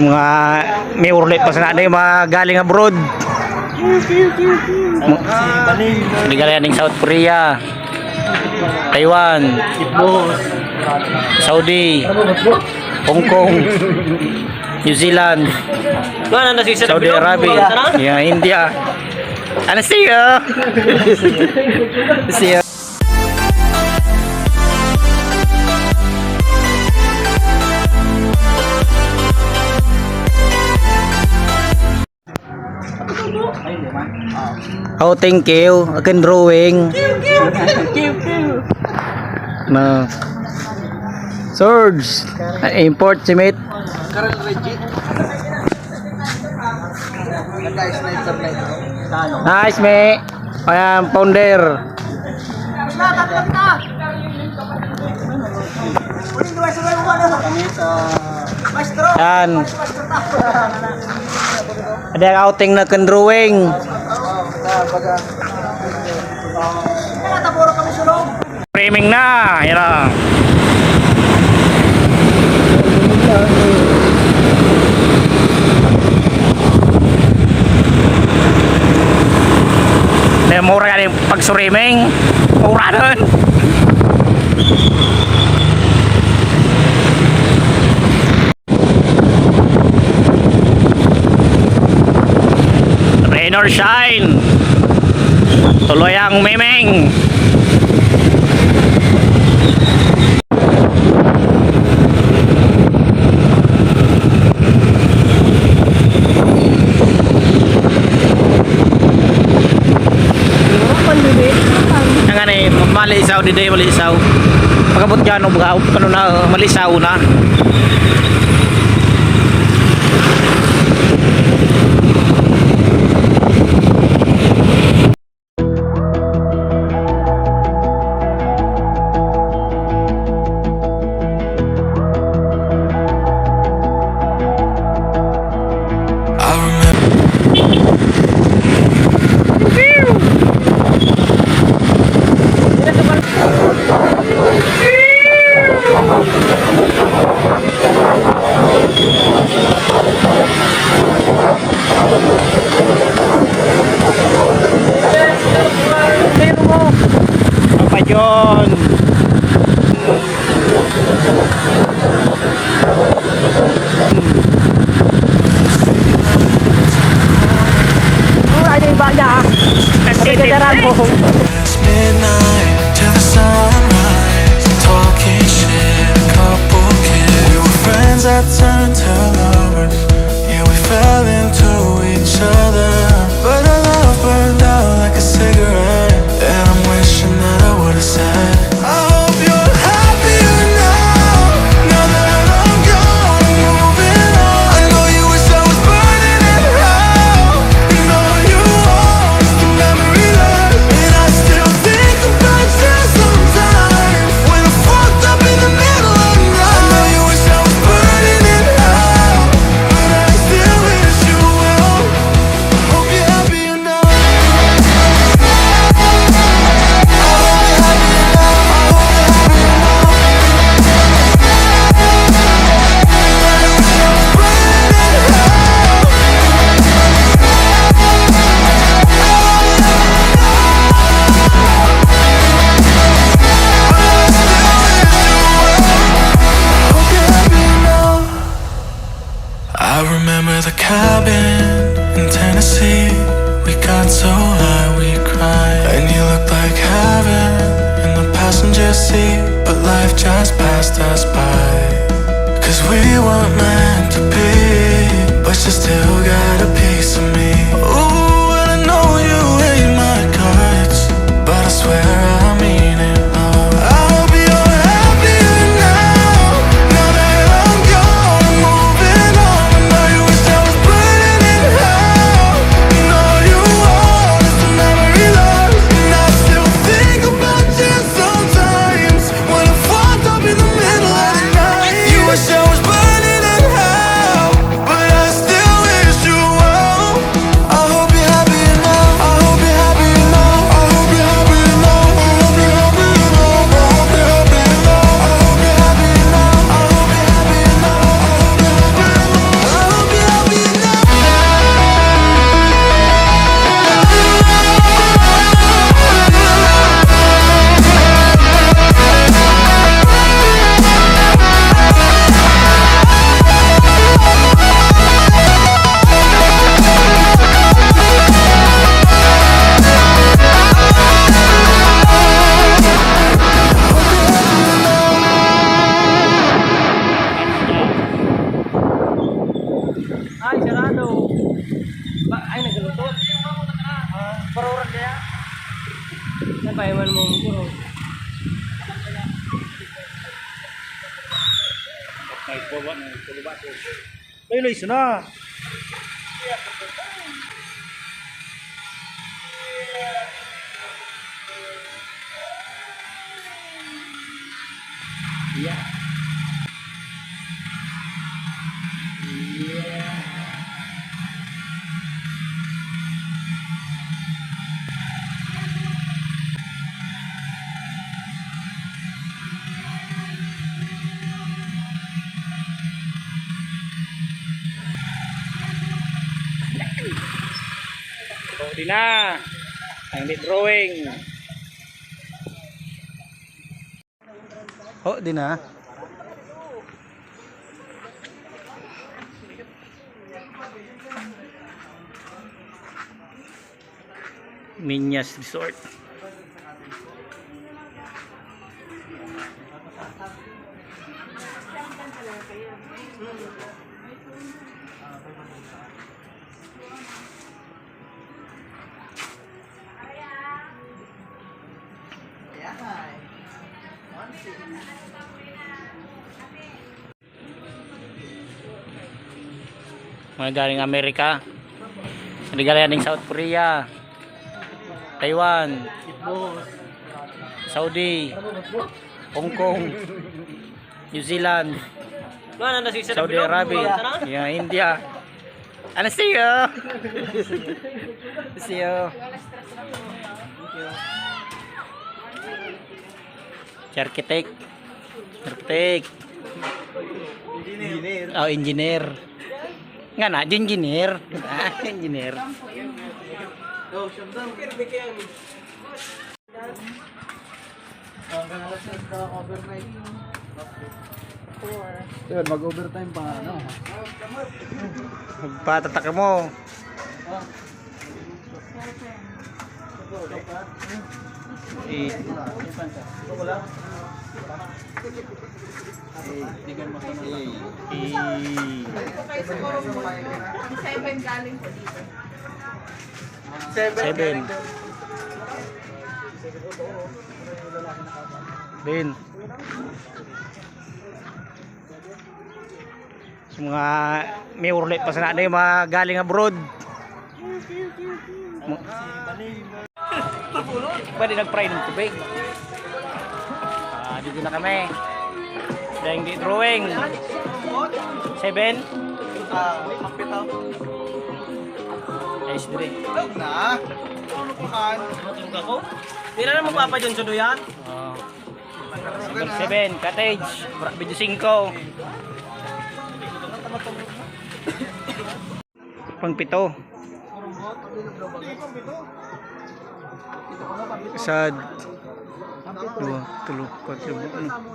mga may urlit pa sa natin mga galing abroad. Hindi galing ng South Korea, Taiwan, Saudi, Hong Kong, New Zealand, Saudi Arabia, India. Ano siya? See you. Oh, thank you. Akin drawing. Na. Swords. Import simit. Nice, me. Ayan, pounder. Yan. Ada yang outing na kan drawing. Framing na, yan na. Mura yan yung pag-surimming. Mura nun. Rain or shine, tuloy ang miming. Malisaw di day, malisaw. Pagabot yan, ano na, malisaw na. John. Ada yang banyak. Ada darah bohong. Midnight to the sunrise, talking shit, a couple kids. We were friends that turned to lovers. Yeah, we fell into each other, but our love burned out like a cigarette. And I'm wishing that I would've said, I hope you're happier now. Now that I'm gone, moving on. I know you wish I was burning in hell. And all you want is the memory left. And I still think about you sometimes when I'm fucked up in the middle of the night. I know you wish I was burning in hell, but I still wish you well. Hope you're happier now. I remember the cabin in Tennessee. We got so high we cried, and you looked like heaven in the passenger seat. But life just passed us by, 'cause we weren't meant to be. But you still got a piece of me. Ooh, and I know you hate my guts, but I swear I mean it, love. I hope you're happier now. Now that I'm gone, I'm moving on. I know you wish I was burning in hell, and all you want is the memory left. And I still think about you sometimes when I'm fucked up in the middle of the night. You wish I was burning in hell, but I still wish you well. Ay, Luis na. Di na. Ang di drawing. Oh, di na. Minyas Resort. Mga galing Amerika, hindi galing South Korea, Taiwan, Saudi, Hong Kong, New Zealand, Saudi Arabia, yeah, India. Ano siya? Siya. Architect. Oh, engineer. Nga na, engineer. Engineer. Mag-overtime pa ano. Magpatataka mo. Seven. Ben. Sa mga may urlit pa sa natin, mga galing abroad. Pwede nag-fry ng tubig. Dito na kami. Dahil di drawing. 7. Ayos dire. Na. Matulog ako? Hindi na naman magpapadyon sa doyan. Number 7, cottage. Video 5. Pang 7. Sad. 2, 3, 4, 5.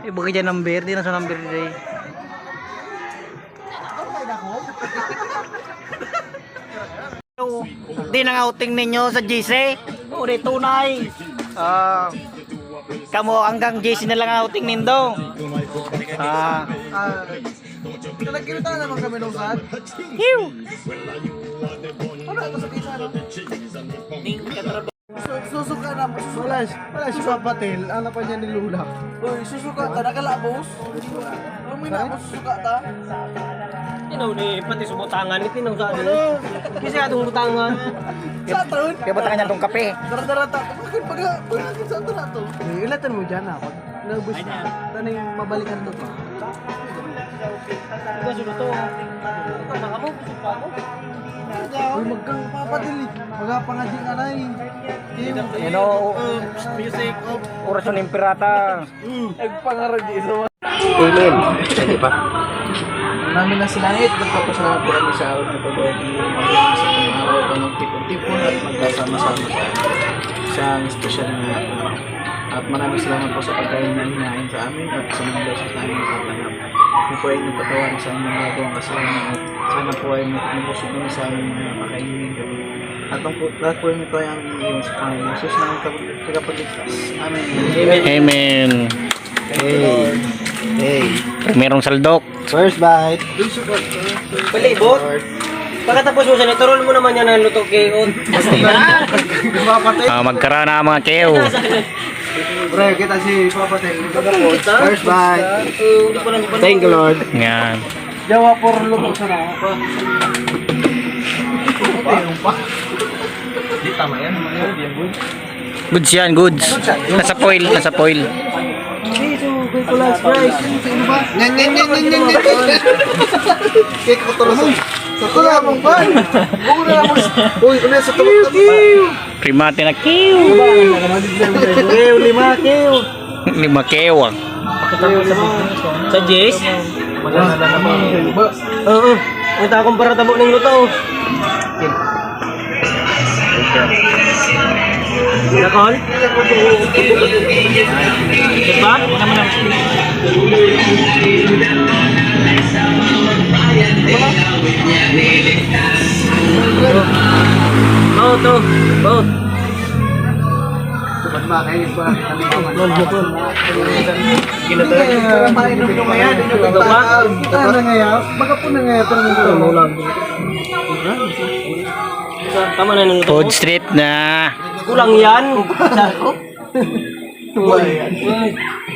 Bakit dyan number? Di na sa number today. Di nang outing ninyo sa GC. Uri tunay. Kamu hanggang GC na lang ang outing nindo. Nagkita naman kami nung saan. Hiw. Ano ito sa pizza, no? Susuka na. Wala si Papatil. Ano pa niya ni Lula? Uy, susuka ta. Nakalabos. Alam mo na, susuka ta. Tinaw ni pati subutangan ni tinaw sa ano. Kasi atong butangan. Sa taon? Kaya ba niya itong kape? Dara-dara ta. Bakit pag sa taon na to? Ilatan mo dyan ha. Pag naubos na. Tanay mabalikan to pa. Ito sulo to. Ano ka mo? Supa mo? Uy, magkang Papatil. Magapangading anay. You know, Music of orasyon ng pirata. Nagpangarad dito. Amen. Hindi pa. Namin na silangit, nagpapasalamat po kami sa araw na ito dahil sa itong araw ito magtipon-tipon at magkasama-sama sa espesyal na araw. At maraming salamat po sa pagkain na hinahain sa amin at sa mga beses na aming katanggap. Hindi po ay nagpatawarin sa aming nagawang kasalanan at sana po ay magpapusok kami sa aming mga pakainin kami. At ang lahat po ito ay ang iyong sa Panginoon Jesus na ang tagapagligtas. Amen. Amen. Hey. Merong saldok. First bite. Palibot. Pagkatapos mo siya, iturol mo naman yan ang luto kay On. Gumapatay. Magkaroon na mga keo. Pre, kita si Papa Tel. First bite. Thank you, Lord. Yan. Jawa por luto sa na. Di tama yan. Goods yan, goods. Nasa foil, nasa foil. Nyan. Cake ko tulos. Sa tulo mong pan. Mura mo. Uy, ano sa tulo? Primate na kiw. Lima kiw. 5 kew. Sa Jess? Maganda na naman. Oo. Ang takong para tabo ng luto. Nakon? Diba? Baut to. Baut. Ba't makain pa? Mainom nyo ngayon. Baka po na ngayon. Pero nito lang. Tama na ng luto. Food street na. Kulang yan.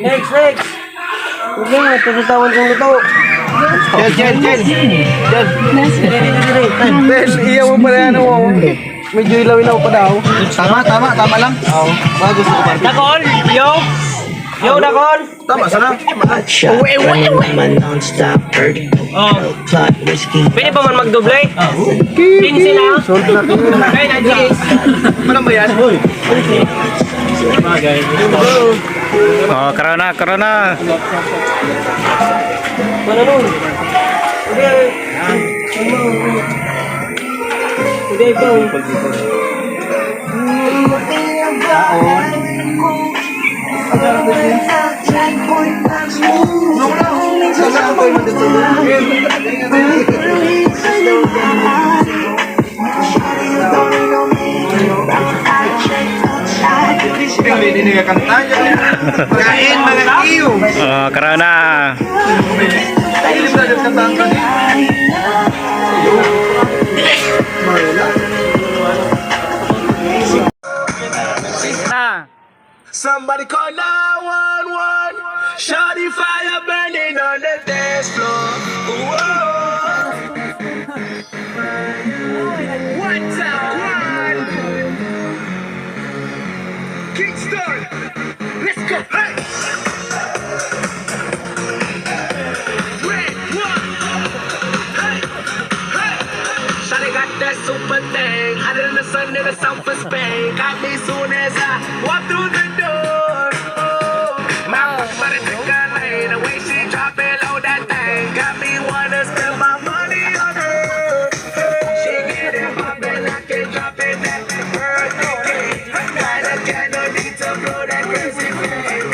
Next. Huwag na, tututawan kong luto. Jen. Bes, iya mo pala yan ako. Medyo ilaw pa daw. Tama lang. Oo. Mga gusto ko pa. Dakol! Yo, Dakol! Tama, sana. Oh. Pwede pa man magdoble? 15 na. Sold na kayo. Okay, na Jess. Ano ba yan? Oh, corona. Ano nun? Hindi ito. Hindi nga kanta niya. Kain mga kiyo. Oh, corona. Hindi ba yung kanta ang Na. Somebody call 911. Shawty fire burning on the dance floor. Whoa. What's up, one? Kingston. Let's go. Hey. Red, one. Hey. Hey. Shawty got that super thing. Hotter than the sun in the south of Spain. Got me soon as I walk through the door. Oh, my body took a lane. The way she drop it low, that thing got me wanna spend my money on her. She get it poppin', I can drop it back. Birthday cake, light a candle, need to blow that crazy flame.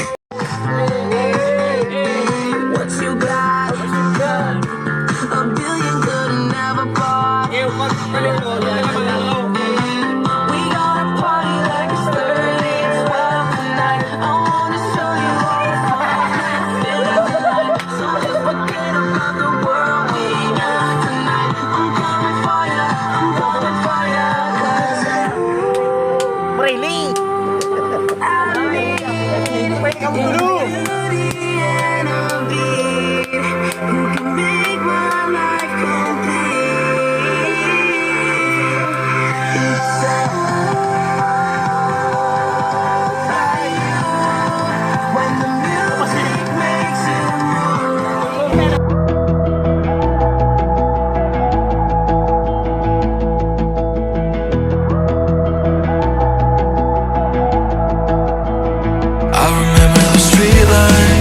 What you got? A billion could never buy. We gonna party like it's 3012 tonight. I wanna show you all so just forget about the world we got tonight. I'm coming for ya, I'm coming for ya. 'Cause Really? I need beauty and a beat who can make my life complete. When the music makes you I remember the streetlights